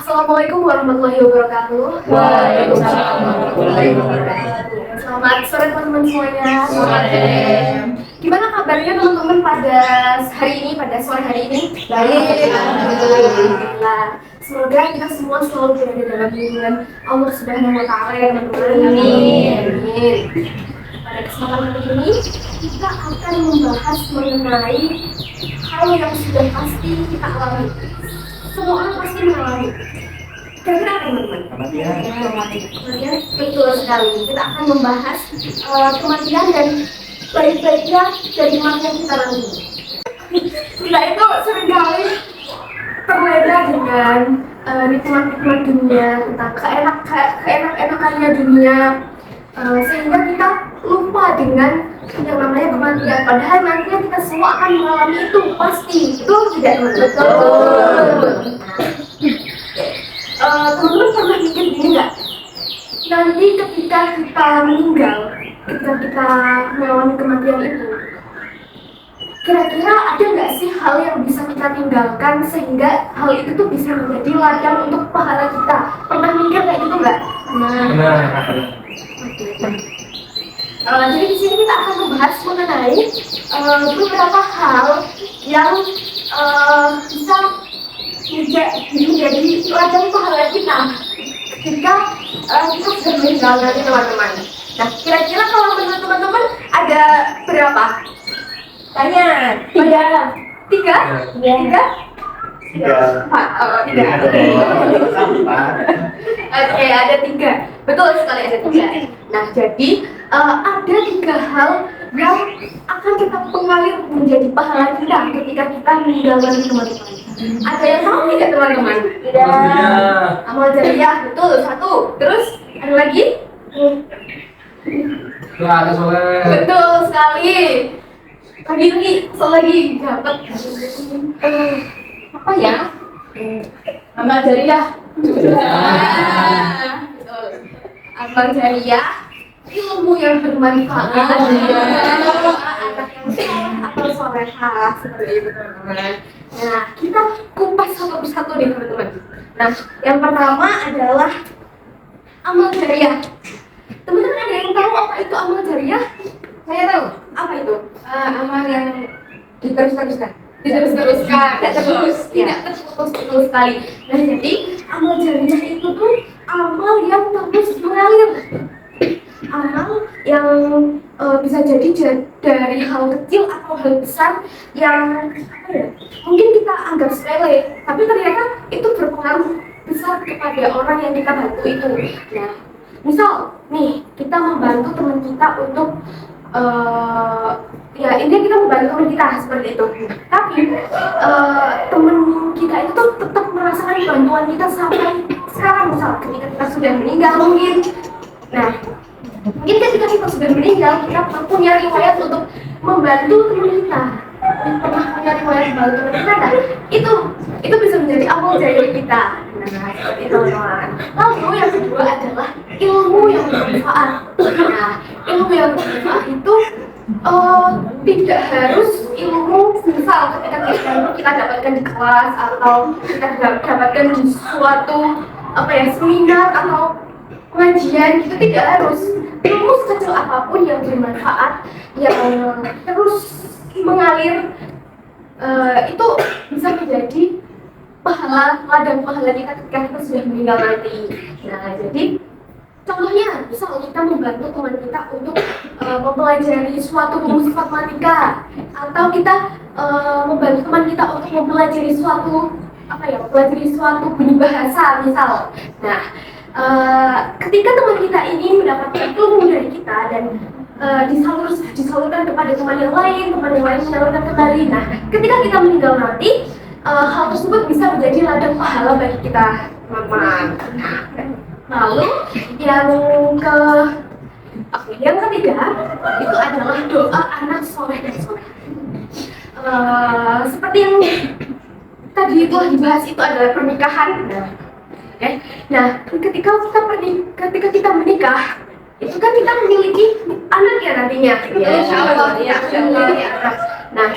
Assalamualaikum warahmatullahi wabarakatuh. Waalaikumsalam warahmatullahi wabarakatuh. Selamat sore teman-teman semuanya. Sore. Gimana kabarnya teman-teman pada hari ini, pada sore hari ini? Baik. Alhamdulillah. Semoga kita semua selalu berada dalam lindungan Allah Subhanahu wa Ta'ala ya teman-teman. Amin. Amin. Pada kesempatan kali ini kita akan membahas mengenai hal yang sudah pasti kita alami. Semua orang pasti mengalami. Kira-kira apa teman-teman? Kematian. Betul sekali. Kita akan membahas kematian dan baik-baiknya dari mana yang kita lalui. Kita itu seringkali terlena dengan nikmat-nikmat dunia, tentang keenak-enakannya dunia, sehingga kita lupa dengan yang namanya kematian. Padahal nantinya kita semua akan mengalami itu pasti. Betul tidak teman-teman? Betul. Teman-teman pernah mikir gini nggak? Nanti ketika kita meninggal, ketika kita mengalami kematian itu, kira-kira ada nggak sih hal yang bisa kita tinggalkan sehingga hal itu tuh bisa menjadi ladang untuk pahala kita? Pernah mikir kayak gitu nggak? Jadi di sini kita akan membahas mengenai beberapa hal yang bisa menjadi ladang pahala kita ketika kita sudah meninggal nanti teman-teman. Nah, kira-kira kalau menurut teman-teman ada berapa? Tanya. Tiga. Tiga? Tiga? Empat. Oh, tiga. Oke, ada tiga. Betul sekali ada tiga. Nah, jadi ada tiga hal yang akan kita pengalir menjadi pahala kita ketika kita meninggalkan teman-teman. Ada yang tahu tidak teman-teman? Tidak. Amal jariah, betul, satu. Terus ada lagi? Ada soleh. Betul sekali. Lagi, lagi dapat apa ya? Amal jariah. Betul. Amal jariah, ilmu yang bermanfaat. Anak yang soleh atau solehah seperti itu teman-teman. Nah, kita kupas satu persatu nih teman-teman. Nah, yang pertama adalah amal jariah. Teman-teman ada yang tahu apa itu amal jariah? Saya tahu. Apa itu? Amal yang diterus-teruskan. Tidak terputus, betul sekali. Nah, jadi amal jariah itu tuh amal yang terus mengalir. Amal yang bisa jadi dari hal kecil atau hal besar yang mungkin kita anggap sepele, tapi ternyata itu berpengaruh besar kepada orang yang kita bantu itu. Nah, misal nih kita membantu teman kita untuk ya intinya kita membantu teman kita seperti itu. Tapi teman kita itu tuh tetap merasakan bantuan kita sampai sekarang, misal ketika kita sudah meninggal mungkin. Nah, mungkin ketika kita sudah meninggal, kita punya riwayat untuk membantu teman kita. Pernah punya riwayat membantu teman kita, nah, itu bisa menjadi amal jariah kita. Nah, seperti itu teman-teman. Lalu yang kedua adalah ilmu yang bermanfaat. Nah, ilmu yang bermanfaat itu tidak harus ilmu misal ketika kita dapatkan di kelas atau kita dapatkan di suatu seminar atau pengajian, itu tidak harus. Ilmu sekecil apapun yang bermanfaat, yang terus mengalir, itu bisa menjadi ladang pahala kita ketika kita sudah meninggal nanti. Nah, jadi contohnya, misal kita membantu teman kita untuk mempelajari suatu rumus matematika, atau kita membantu teman kita untuk mempelajari suatu bunyi bahasa misal. Nah, ketika teman kita ini mendapatkan ilmu dari kita dan disalurkan kepada teman yang lain menyalurkan kembali. Nah, ketika kita meninggal nanti, hal tersebut bisa menjadi ladang pahala bagi kita, teman-teman. Lalu yang ketiga itu adalah doa anak soleh dan soleh. Seperti yang tadi telah dibahas, itu adalah pernikahan. Nah, ketika kita menikah, itu kan kita memiliki anak ya nantinya. Nah,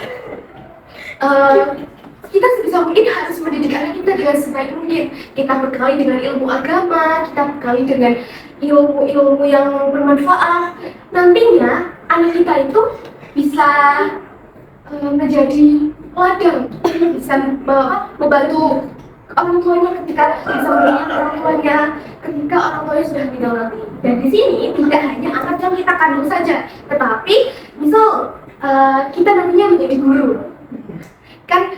kita sebisa mungkin harus mendidik anak kita dengan sebaik mungkin. Kita bekali dengan ilmu agama, kita bekali dengan ilmu-ilmu yang bermanfaat. Nantinya anak kita itu bisa menjadi ladang, bisa membantu orang tuanya ketika bisa melihat orang tuanya ketika orang tuanya sudah meninggal nanti. Dan di sini tidak hanya anak yang kita kandung saja, tetapi misal kita nantinya menjadi guru, kan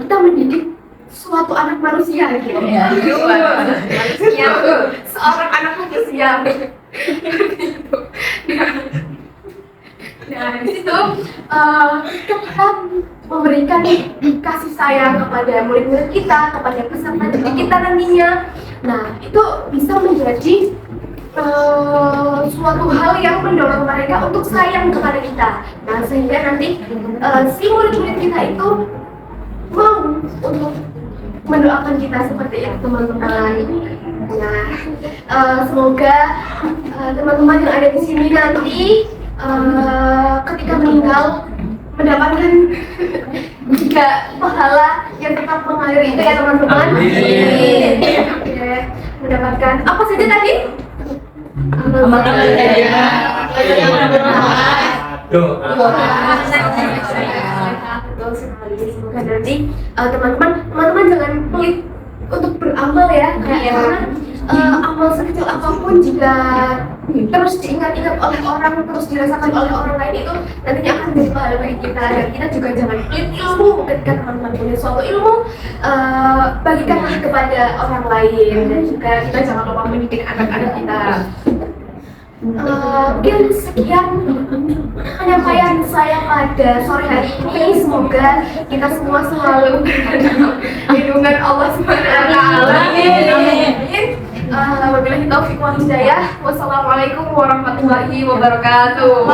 kita mendidik suatu anak manusia gitu. Manusia, seorang anak manusia. Nah, di situ kita memberikan kasih sayang kepada murid-murid kita, kepada peserta didik kita nantinya. Nah, itu bisa menjadi suatu hal yang mendorong mereka untuk sayang kepada kita. Nah, sehingga nanti si murid-murid kita itu mau untuk mendoakan kita seperti itu, teman-teman. Nah, semoga teman-teman yang ada di sini nanti ketika meninggal mendapatkan juga pahala yang tetap mengalir itu ya teman-teman. Oke, mendapatkan apa saja tadi? Betul sekali. Semoga nanti teman-teman jangan pelit untuk beramal ya, karena amal sekecil apapun jika terus diingat-ingat oleh orang, terus dirasakan oleh orang lain, itu nantinya akan menjadi pahala bagi kita. Dan kita juga jangan pelit ilmu. Ketika teman-teman punya suatu ilmu, bagikanlah kepada orang lain. Dan juga kita jangan lupa mendidik anak-anak kita. Mungkin sekian penyampaian saya pada sore hari ini. Semoga kita semua selalu lindungan Allah SWT. Amin. Wabillahi taufiq wal hidayah. Wassalamualaikum warahmatullahi wabarakatuh.